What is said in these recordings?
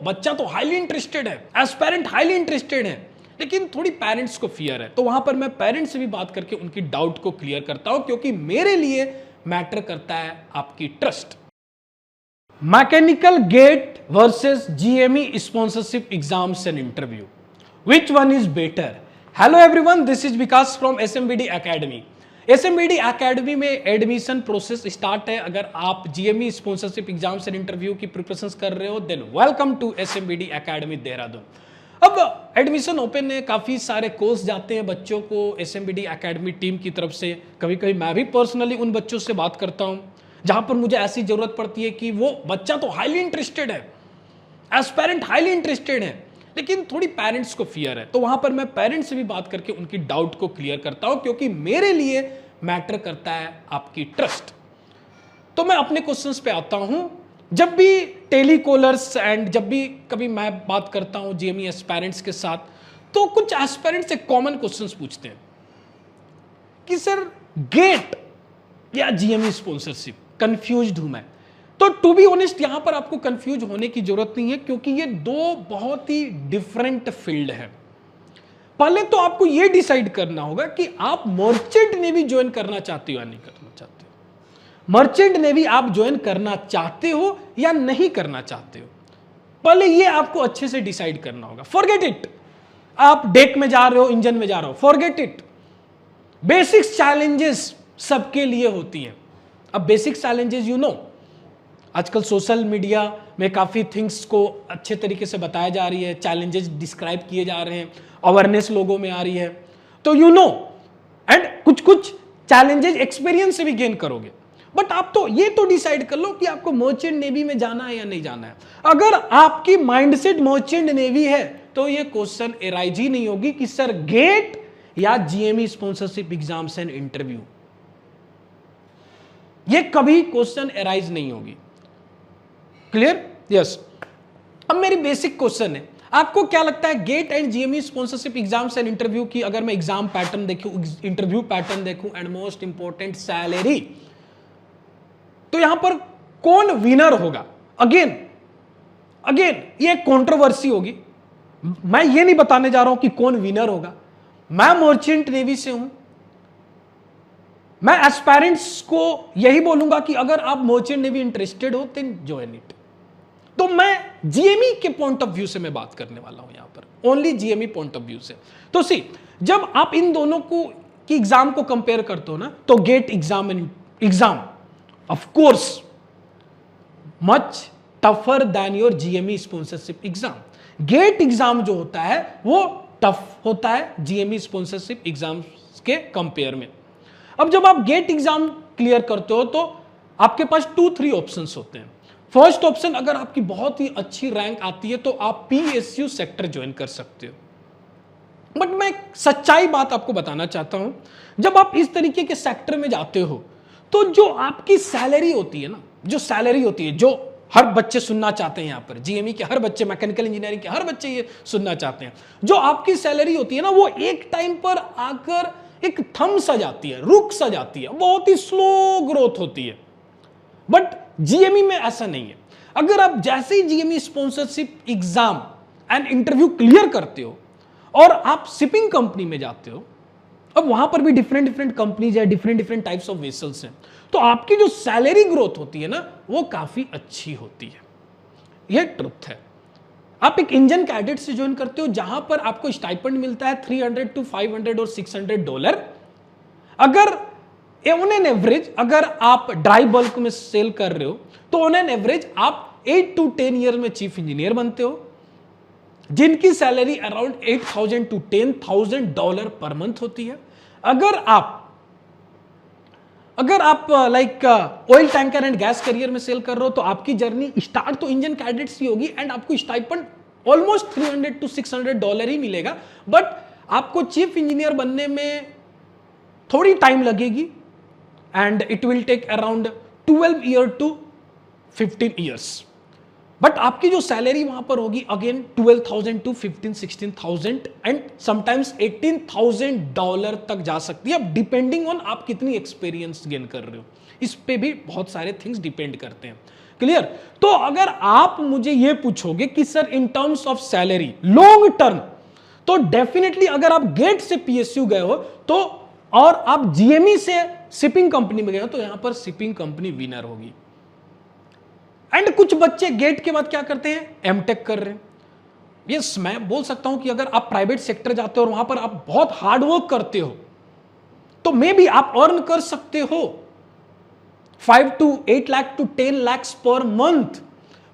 बच्चा तो highly interested है, एस्पायरेंट हाईली इंटरेस्टेड है, लेकिन थोड़ी पेरेंट्स को फियर है। तो वहां पर मैं पेरेंट्स से भी बात करके उनकी डाउट को क्लियर करता हूं, क्योंकि मेरे लिए मैटर करता है आपकी trust. Mechanical GATE versus GME sponsorship exams and interview, which one is better? Hello everyone, this is Vikas from SMBD academy. SMBD academy में एडमिशन प्रोसेस स्टार्ट है। अगर आप GME sponsorship exams and interview की preparation कर रहे हो, then welcome to SMBD academy Dehradun. अब admission open है, काफी सारे कोर्स जाते हैं बच्चों को एसएमबीडी एकेडमी टीम की तरफ से। कभी कभी मैं भी पर्सनली उन बच्चों से बात करता हूं जहां पर मुझे ऐसी जरूरत पड़ती है कि वो बच्चा तो हाईली इंटरेस्टेड है, एस्पायरेंट हाईली इंटरेस्टेड है, लेकिन थोड़ी पेरेंट्स को फियर है। तो वहां पर मैं पेरेंट्स से भी बात करके उनकी डाउट को क्लियर करता हूं, क्योंकि मेरे लिए मैटर करता है आपकी ट्रस्ट। तो मैं अपने क्वेश्चंस पे आता हूं। जब भी टेलीकॉलर्स एंड जब भी कभी मैं बात करता हूं जीएमई एस्पायरेंट्स के साथ, तो कुछ एस्पायरेंट्स एक कॉमन क्वेश्चंस पूछते हैं कि सर गेट या जीएमई स्पॉन्सरशिप, कंफ्यूज्ड हूं मैं। तो टू बी ऑनेस्ट यहां पर आपको कंफ्यूज होने की जरूरत नहीं है, क्योंकि ये दो बहुत ही डिफरेंट फील्ड है। पहले तो आपको यह डिसाइड करना होगा कि आप मर्चेंट नेवी ज्वाइन करना चाहते हो या नहीं करना चाहते हो। मर्चेंट नेवी आप ज्वाइन करना चाहते हो या नहीं करना चाहते हो, पहले यह आपको अच्छे से डिसाइड करना होगा। फॉरगेट इट, आप डेक में जा रहे हो, इंजन में जा रहे हो, फॉरगेट इट। बेसिक्स चैलेंजेस सबके लिए होती हैं। अब बेसिक चैलेंजेस आजकल सोशल मीडिया में काफ़ी थिंग्स को अच्छे तरीके से बताया जा रही है, चैलेंजेस डिस्क्राइब किए जा रहे हैं, अवेयरनेस लोगों में आ रही है। तो एंड कुछ कुछ चैलेंजेस एक्सपीरियंस से भी गेन करोगे। बट आप तो ये तो डिसाइड कर लो कि आपको मर्चेंट नेवी में जाना है या नहीं जाना है। अगर आपकी माइंडसेट मर्चेंट नेवी है तो ये क्वेश्चन एराइज ही नहीं होगी कि सर गेट या GME sponsorship exams and interview, ये कभी क्वेश्चन एराइज नहीं होगी। क्लियर? यस। अब मेरी बेसिक क्वेश्चन है, आपको क्या लगता है GATE and GME sponsorship exams and interview की अगर मैं एग्जाम पैटर्न देखूं, इंटरव्यू पैटर्न देखूं एंड मोस्ट इंपॉर्टेंट सैलरी, तो यहां पर कौन विनर होगा? अगेन ये कंट्रोवर्सी होगी। मैं ये नहीं बताने जा रहा हूं कि कौन विनर होगा। मैं मर्चेंट नेवी से हूं, मैं एस्पायरेंट्स को यही बोलूंगा कि अगर आप मर्चेंट नेवी इंटरेस्टेड हो देन जॉइन इट। तो मैं जीएमई के पॉइंट ऑफ व्यू से मैं बात करने वाला हूं यहां पर, only GME point of view से। तो सी, जब आप इन दोनों को की एग्जाम को कंपेयर करते हो ना, तो gate exam of course much tougher than your GME sponsorship exam. Gate exam जो होता है वो टफ होता है जीएमई स्पॉन्सरशिप एग्जाम के कंपेयर में। अब जब आप गेट एग्जाम क्लियर करते हो तो आपके पास 2-3 ऑप्शंस होते हैं। फर्स्ट ऑप्शन, अगर आपकी बहुत ही अच्छी रैंक आती है तो आप पीएसयू सेक्टर ज्वाइन कर सकते हो। बट मैं सच्चाई बात आपको बताना चाहता हूं, जब आप इस तरीके के सेक्टर में जाते हो तो जो आपकी सैलरी होती है ना, जो सैलरी होती है, जो हर बच्चे सुनना चाहते हैं, यहां पर जीएमई के हर बच्चे, मैकेनिकल इंजीनियरिंग के हर बच्चे ये सुनना चाहते हैं, जो आपकी सैलरी होती है ना, वो एक टाइम पर आकर एक थम सा जाती है, रुक सा जाती है, बहुत ही स्लो ग्रोथ होती है। बट जीएमई में ऐसा नहीं है। अगर आप जैसे ही GME sponsorship exam and interview clear करते हो और आप शिपिंग कंपनी में जाते हो, अब वहां पर भी डिफरेंट कंपनीज है, डिफरेंट टाइप्स ऑफ वेसल्स हैं, तो आपकी जो सैलरी ग्रोथ होती है ना, वो काफी अच्छी होती है। यह ट्रुथ है। आप एक इंजन कैडेट से ज्वाइन करते हो जहां पर आपको स्टाइपेंड मिलता है $300 to $500 और $600। अगर ऑन एन एवरेज अगर आप ड्राई बल्क में सेल कर रहे हो तो ऑन एन एवरेज आप 8 to 10 ईयर में चीफ इंजीनियर बनते हो, जिनकी salary around $8,000 to $10,000 per month होती है। अगर आप like oil tanker and gas career में सेल कर रहे हो तो आपकी जर्नी स्टार्ट तो इंजन कैडेट से होगी एंड आपको स्टाइपेंड ऑलमोस्ट $300 to $600 ही मिलेगा। बट आपको चीफ इंजीनियर बनने में थोड़ी टाइम लगेगी and it will take around 12 year to 15 years. But आपकी जो सैलरी वहां पर होगी अगेन 12,000 to 15-16,000 एंड समटाइम्स $18,000 तक जा सकती है। अब डिपेंडिंग ऑन आप कितनी एक्सपीरियंस गेन कर रहे हो, इस पे भी बहुत सारे थिंग्स डिपेंड करते हैं। क्लियर? तो अगर आप मुझे ये पूछोगे कि sir in terms of salary long term, तो डेफिनेटली अगर आप गेट से पीएसयू गए हो तो, और आप जीएमई से शिपिंग कंपनी में गए हो, तो यहां पर शिपिंग कंपनी विनर होगी। एंड कुछ बच्चे गेट के बाद क्या करते हैं, एमटेक कर रहे हैं। यस, मैं बोल सकता हूं कि अगर आप प्राइवेट सेक्टर जाते हो और वहां पर आप बहुत हार्डवर्क करते हो तो मे बी आप अर्न कर सकते हो 5 to 8 lakh to 10 lakhs per month,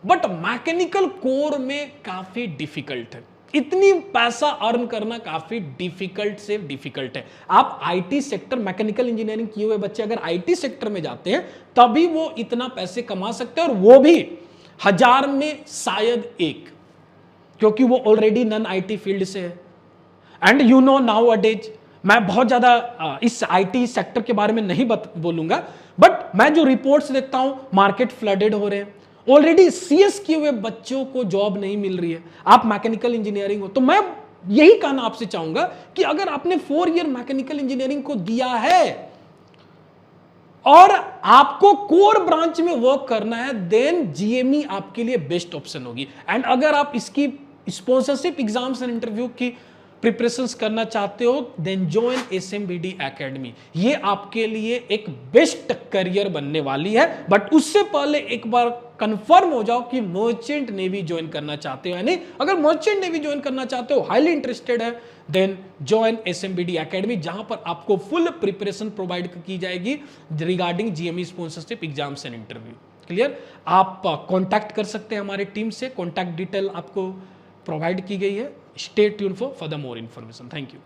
but mechanical core में काफी डिफिकल्ट है। इतनी पैसा अर्न करना काफी डिफिकल्ट से डिफिकल्ट है। आप आईटी सेक्टर, मैकेनिकल इंजीनियरिंग किए हुए बच्चे अगर आईटी सेक्टर में जाते हैं तभी वो इतना पैसे कमा सकते हैं, और वो भी 1000 में शायद एक, क्योंकि वो ऑलरेडी नॉन आईटी फील्ड से है। एंड यू नो नाउ अडेज, मैं बहुत ज्यादा इस आईटी सेक्टर के बारे में नहीं बोलूंगा, बट मैं जो रिपोर्ट्स देखता हूं, मार्केट फ्लडेड हो रहे हैं, ऑलरेडी सीएस किए हुए बच्चों को जॉब नहीं मिल रही है। आप मैकेनिकल इंजीनियरिंग हो, तो मैं यही कहना आपसे चाहूंगा कि अगर आपने 4 ईयर मैकेनिकल इंजीनियरिंग को दिया है और आपको कोर ब्रांच में वर्क करना है, देन जीएमई आपके लिए बेस्ट ऑप्शन होगी। एंड अगर आप इसकी स्पॉन्सरशिप एग्जाम्स एंड इंटरव्यू की प्रिपरेशंस करना चाहते हो, देन ज्वाइन एसएमबीडी एकेडमी। ये आपके लिए एक बेस्ट करियर बनने वाली है, बट उससे पहले एक बार कंफर्म हो जाओ कि मर्चेंट नेवी ज्वाइन करना चाहते हो या नहीं। अगर मर्चेंट नेवी ज्वाइन करना चाहते हो, हाईली इंटरेस्टेड है, देन ज्वाइन एसएमबीडी एकेडमी, जहां पर आपको फुल प्रिपरेशन प्रोवाइड की जाएगी regarding GME sponsorship exams and interview. Clear? आप कांटेक्ट कर सकते हैं हमारे टीम से, कांटेक्ट डिटेल आपको प्रोवाइड की गई है। Stay tune for the more information. Thank you.